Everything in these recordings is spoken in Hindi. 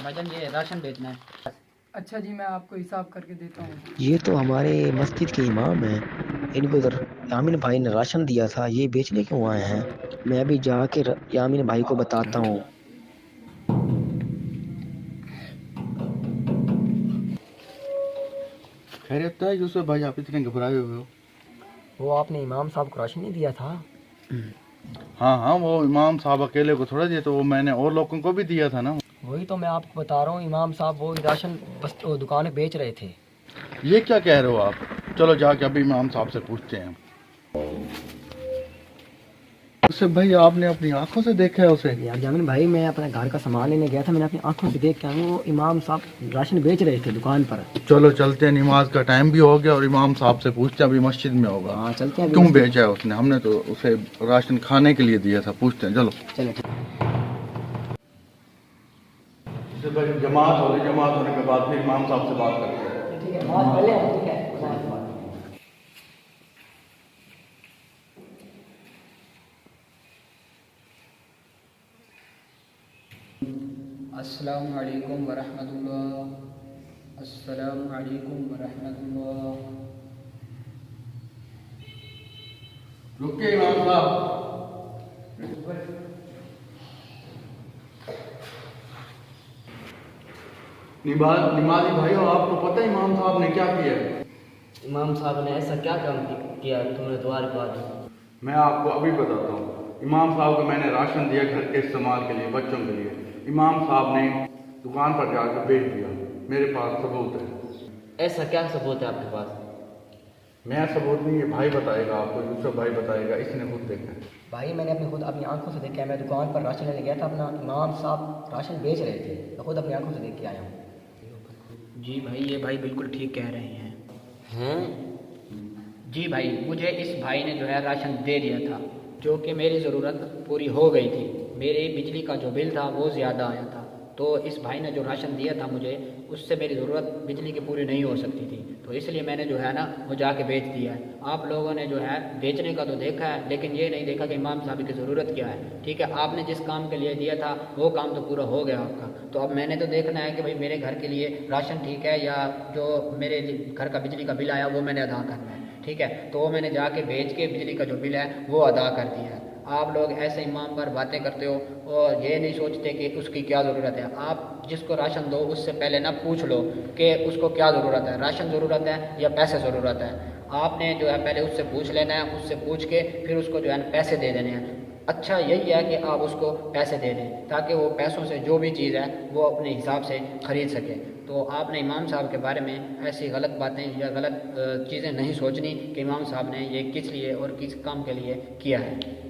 भाईजान ये राशन बेचना है। अच्छा जी, मैं आपको हिसाब करके देता हूँ। ये तो हमारे मस्जिद के इमाम हैं। इनको उधर यामीन भाई ने राशन दिया था, ये बेचने क्यों आए हैं? मैं अभी जाके यामीन भाई को बताता हूँ। खैरियत है यूसुफ भाई, आप इतने घबराए हुए हो? वो आपने इमाम साहब को राशन नहीं दिया था? हाँ हाँ, वो इमाम साहब अकेले को थोड़ा दिया, तो वो मैंने और लोगों को भी दिया था ना। वही तो मैं आपको बता रहा हूँ, इमाम साहब वो राशन बस वो दुकान में बेच रहे थे। ये क्या कह रहे हो आप? चलो जाके अभी इमाम साहब से पूछते हैं। यूसुफ भाई, आपने अपनी आंखों से देखा है उसे? यार यामीन भाई, मैं अपने घर का सामान लेने गया था, मैंने अपनी आंखों से देख के आया हूँ, वो इमाम साहब राशन बेच रहे थे दुकान पर। चलो चलते हैं, नमाज का टाइम भी हो गया और इमाम साहब से पूछते हैं, अभी मस्जिद में होगा। हाँ चलते हैं। क्यों बेचा है उसने? हमने तो उसे राशन खाने के लिए दिया था। पूछते हैं, चलो। चलो जमात होगी, जमात होने के बाद फिर इमाम साहब से बात करते हैं। ठीक है, नमाज पढ़ लें, ठीक है। अस्सलामु अलैकुम वरहमतुल्लाह। अस्सलामु अलैकुम वरहमतुल्लाह। रुकिए इमाम साहब। निमाजी भाइयों, आपको पता है इमाम साहब ने क्या किया है? इमाम साहब ने ऐसा क्या काम किया तुमने द्वार पर? मैं आपको अभी बताता हूँ। इमाम साहब को मैंने राशन दिया घर के इस्तेमाल के लिए, बच्चों के लिए। इमाम साहब ने दुकान पर जाकर बेच दिया। मेरे पास सबूत है। ऐसा क्या सबूत है आपके पास? मैं सबूत नहीं, ये भाई बताएगा आपको, यूसुफ भाई बताएगा, इसने खुद देखा है। भाई मैंने अपनी आंखों से देखा है, मैं दुकान पर राशन लेने गया था अपना, इमाम साहब राशन बेच रहे थे, मैं खुद अपनी आंखों से देख के आया हूँ। जी भाई, ये भाई बिल्कुल ठीक कह रहे हैं। हैं? जी भाई, मुझे इस भाई ने जो है राशन दे दिया था, जो कि मेरी ज़रूरत पूरी हो गई थी। मेरे बिजली का जो बिल था वो ज़्यादा आया था, तो इस भाई ने जो राशन दिया था मुझे, उससे मेरी ज़रूरत बिजली की पूरी नहीं हो सकती थी, तो इसलिए मैंने जो है ना वो जाके बेच दिया है। आप लोगों ने जो है बेचने का तो देखा है, लेकिन ये नहीं देखा कि इमाम साहब की ज़रूरत क्या है। ठीक है, आपने जिस काम के लिए दिया था वो काम तो पूरा हो गया आपका, तो अब मैंने तो देखना है कि भाई मेरे घर के लिए राशन ठीक है, या जो मेरे घर का बिजली का बिल आया वो मैंने अदा करना है। ठीक है, तो वो मैंने जाके बेच के बिजली का जो बिल है वो अदा कर दिया है। आप लोग ऐसे इमाम पर बातें करते हो और ये नहीं सोचते कि उसकी क्या ज़रूरत है। आप जिसको राशन दो उससे पहले ना पूछ लो कि उसको क्या ज़रूरत है, राशन ज़रूरत है या पैसे ज़रूरत है। आपने जो है पहले उससे पूछ लेना है, उससे पूछ के फिर उसको जो है ना पैसे दे देने हैं। अच्छा यही है कि आप उसको पैसे दे दें, ताकि वो पैसों से जो भी चीज़ है वो अपने हिसाब से ख़रीद सके। तो आपने इमाम साहब के बारे में ऐसी गलत बातें या गलत चीज़ें नहीं सोचनी कि इमाम साहब ने ये किस लिए और किस काम के लिए किया है।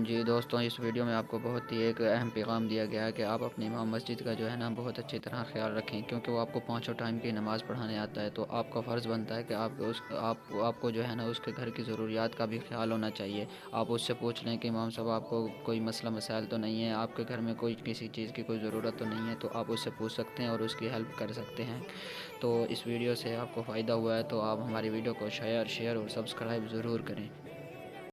जी दोस्तों, इस वीडियो में आपको बहुत ही एक अहम पैगाम दिया गया है कि आप अपने इमाम मस्जिद का जो है ना बहुत अच्छी तरह ख्याल रखें, क्योंकि वो आपको पाँचों टाइम की नमाज़ पढ़ाने आता है। तो आपका फ़र्ज़ बनता है कि आपको जो है ना उसके घर की ज़रूरियात का भी ख्याल होना चाहिए। आप उससे पूछ लें कि इमाम साहब आपको कोई मसला मसाइल तो नहीं है, आपके घर में कोई किसी चीज़ की कोई ज़रूरत तो नहीं है, तो आप उससे पूछ सकते हैं और उसकी हेल्प कर सकते हैं। तो इस वीडियो से आपको फ़ायदा हुआ है तो आप हमारी वीडियो को शेयर और सब्सक्राइब ज़रूर करें।